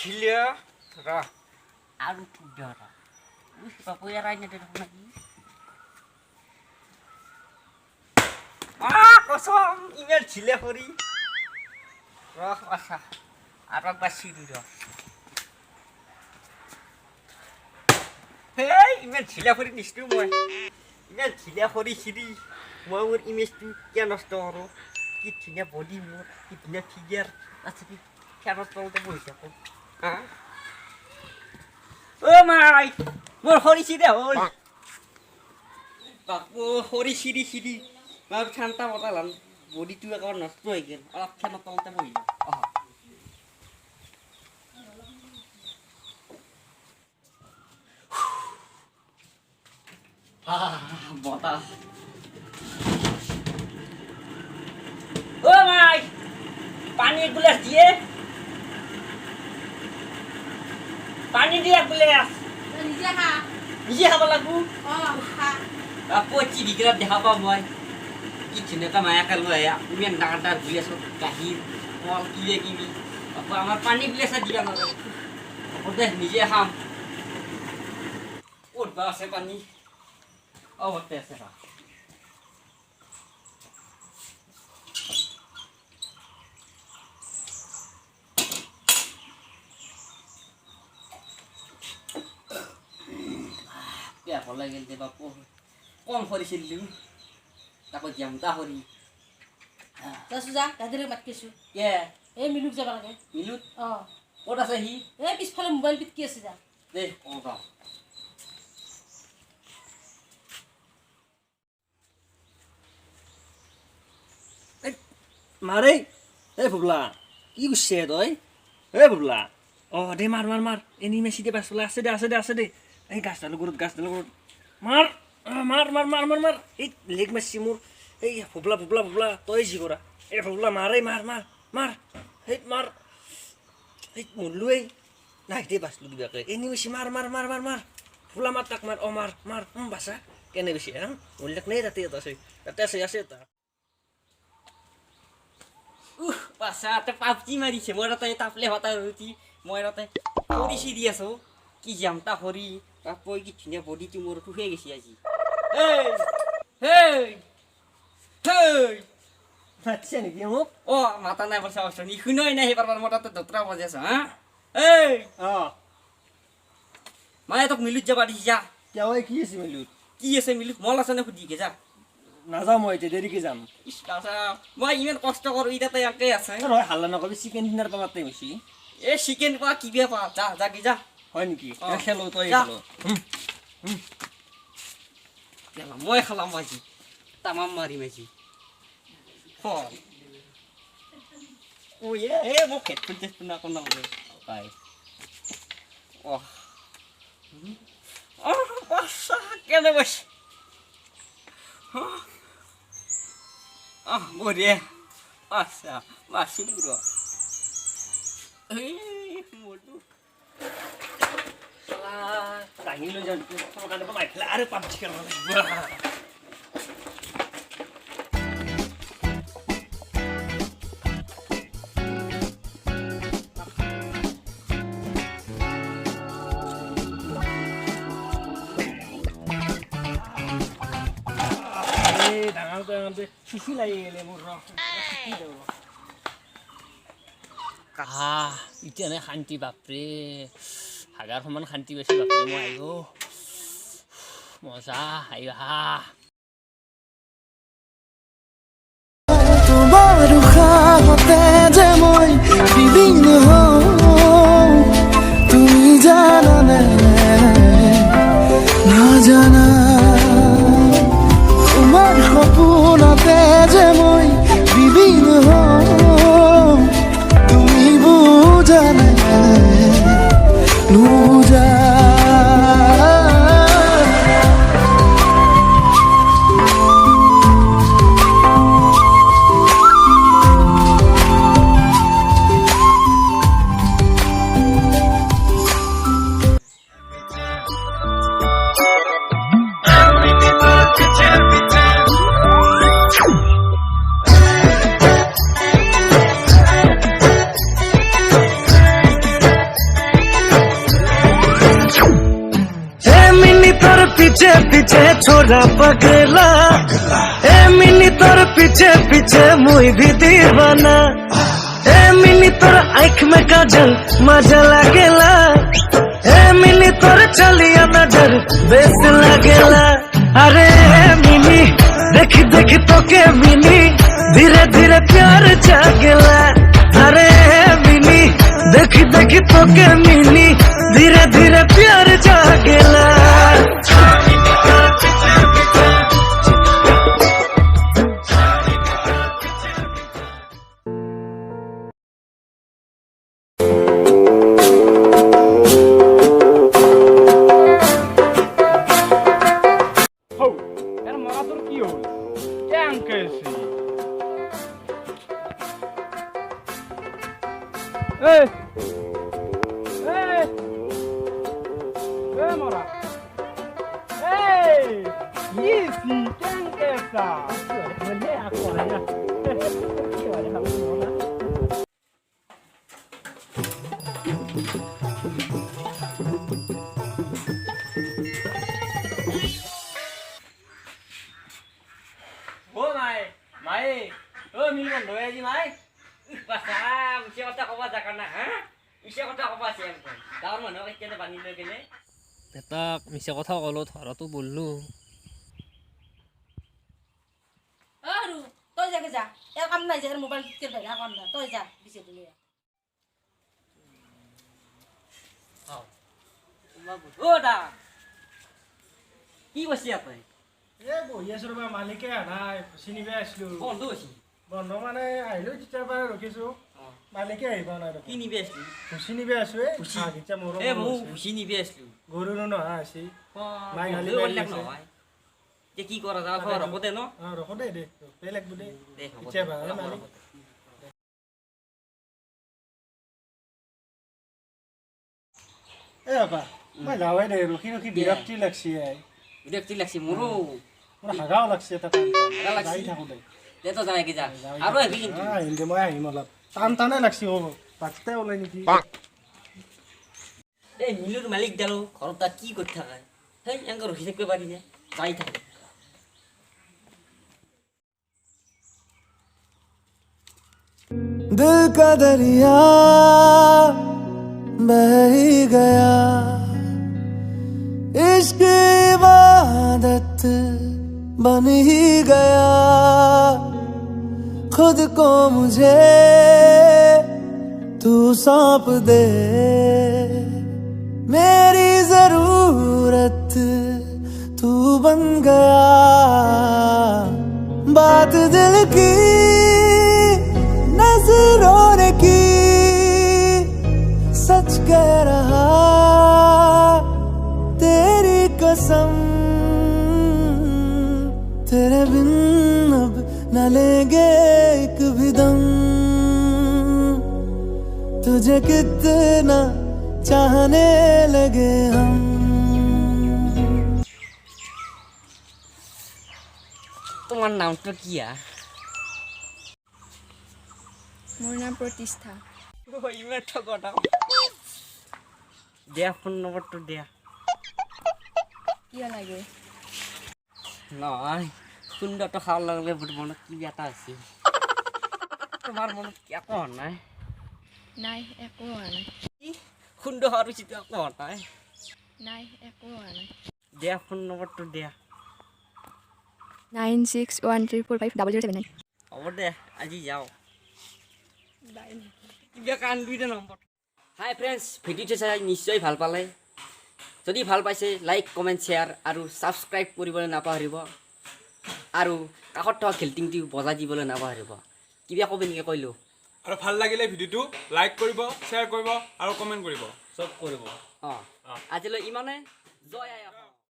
Gila, Rah. Aduh, udah. Wih, papuyarannya dari lagi. Kosong. Email gila hori. Rah, masa. Arang pasti dulu. Hei, email gila hori nistu moi. Email gila hori sini. Mau image tu kian nostoro. Kitnya body mo, kitnya figure. Asli kian nostoro tu boleh siapa? Hah? Oh my! More hori sini hori. Pak, hori sini. Baru santai motalan. Body tu kawan nosto igen. Alap kian nostoro tu boleh. Botol. Oh my! पानी गिलास दिए पानी दिया गिलास निजे खाब लागू apa ciri kira apa boy ini kan maya kalau ya ini yang dar गिलास kahir mau kiri apa amar pani गिलास dia nggak udah निजे ham udah saya pani oh tes ya ya kalau lagi di bapu kong hori silu takut jam tahori sudah kadir mat kesu ya minuk jaba lage minut oda sahi pispale mobile bit ki asida deh oda Mari, bubla, iku sedoy, bubla. Oh, deh mar. Ini masih dia pas lah, sedih. Gas dulu gurut. Mar. Leg masih mur. Bubla. Toy jigora. Bubla mar. Mar. Mulu Nah, dia pas lu juga kayak. Ini masih mar. Bubla matak mar. Oh mar. Basa. Kene masih ya. Ulek nih tadi atas. Tadi saya tak. Pasa te PUBG mari se mora te taple hota ruti moira te hori si dia so ki jamta hori apoi ki chinya body tu mor tu he gesi aji hey Macam ni dia mu? oh mata nai bersa osoni hunoi nai par mota te dotra baja sa hey maya tok milut jaba di ja Jawai kiye si melut. ki ese milut mola sana ku di ke ja Nazam hoy te deri ke jam. Iskasa moi imen kosto kor ida te yakke ase Roy halla na kobi chicken dinner pa matte mishi. e chicken pa ki be pa ja ki ja Hoy niki. Khelo to Ja. khelo. Yalla moi khalam maji tamam mari maji ho oh ye mo ket punjes puna ko nang bai oh pasa kene bos boleh asa masih bro mudu Salah. Tangi lo jangan kalau kan pemain lari PUBG kan. Tangan tu sisi lagi le murah. Itu ane hanti bapre. Agar paman hanti besi bapre mo ayo. Mosa ayo ha. তোমার খাতে যে মই বিভিন্ন তুমি জানা না জানা তোমার সপোনতে যে মই বিভিন্ন তুমি বুজা নুবুজা पीछे पीछे छोरा पगला ए मिनी तोर पीछे पीछे मुई भी दीवाना ए मिनी तोर आँख में काजल मजा लागेला ए मिनी तोर चलिया नजर बेस लागेला अरे मिनी देख देख तो के मिनी धीरे धीरे प्यार जागेला अरे मिनी देख देख तो के मिनी धीरे धीरे प्यार जागेला তাক মিছা কথা ক'লো ধৰাটো বললো আৰু তই যাকে যা ইয়াৰ কাম নাই যে মোবাইল টিপকে ভাই কাম নাই তই যা দিছে দিলে দা কি বসি আপনি এ বহি আছো ৰবা মালিকে আনাই চিনিবে আসলো বন্ধ হইছি বন্ধ মানে আহিলো তেতিয়া পৰা ৰখিছো মালিকে আহিব নাই কি নিবে আসলি চিনিবে আছো এ এতিয়া মোৰ এ মু খুশি নিবে আসলু গৰুৰো নহয় আছে নাই গালি নহয় যে কি কৰা যা ঘৰ হতে ন ৰখ দে দে বেলেগ বুদে দে হ'ব ইচ্ছা বা মালিক এ বাবা মই যাওঁৱে দে ৰখি ৰখি বিৰক্তি লাগছি বিৰক্তি লাগছে মোৰো মোৰ হাগাও লাগছে তাতে লাগছি। যাই থাকো দে দে তো যাই কি যা আৰু আহিবি কিন্তু আহিম দে মই আহিম অলপ টান টানে লাগছি হ'ব পাঁচটা ওলাই নেকি এই মিলুর মালিক ডালো ঘৰত তা কি কৰি থাকে হেই এঙ্কা ৰখি থাকিব পাৰি নে যাই থাকে दिल का दरिया बह ही गया इश्क इबादत बन ही गया खुद को मुझे तू सौंप दे मेरी जरूरत तू बन गया बात दिल की नजरों ने की सच कह रहा तेरी कसम तेरे बिन अब न लेंगे एक भी दम तुझे कितना चाहने लगे हम তোমার নামটা কি মোৰ নাম প্ৰতিষ্ঠা ইমান ঠকটা দিয়া ফোন নম্বরটা দিয়া কিয় লাগে নয় সুন্দরটা খাওয়ার লাগলে মনে কি ব্যথা আছে তোমার মনে একো নাই নাই একো হোৱা নাই সুন্দৰ হওয়াৰ উচিত একো নাই নাই একো হোৱা নাই দিয়া ফোন নম্বৰটা দিয়া 9613450079 হ'ব দে আজি যাও কিবা কান্দুইতে নম্বৰ হাই ফ্ৰেণ্ডছ ভিডিঅ'টো চাই নিশ্চয় ভাল পালে যদি ভাল পাইছে লাইক কমেণ্ট শ্বেয়াৰ আৰু ছাবস্ক্ৰাইব কৰিবলৈ নাপাহৰিব আৰু কাষত থকা ঘিলটিংটো বজাই দিবলৈ নাপাহৰিব কিবা ক'বি নেকি কৈলোঁ আৰু ভাল লাগিলে ভিডিঅ'টো লাইক কৰিব শ্বেয়াৰ কৰিব আৰু কমেণ্ট কৰিব চব কৰিব অঁ আজিলৈ ইমানে জয় আই অসম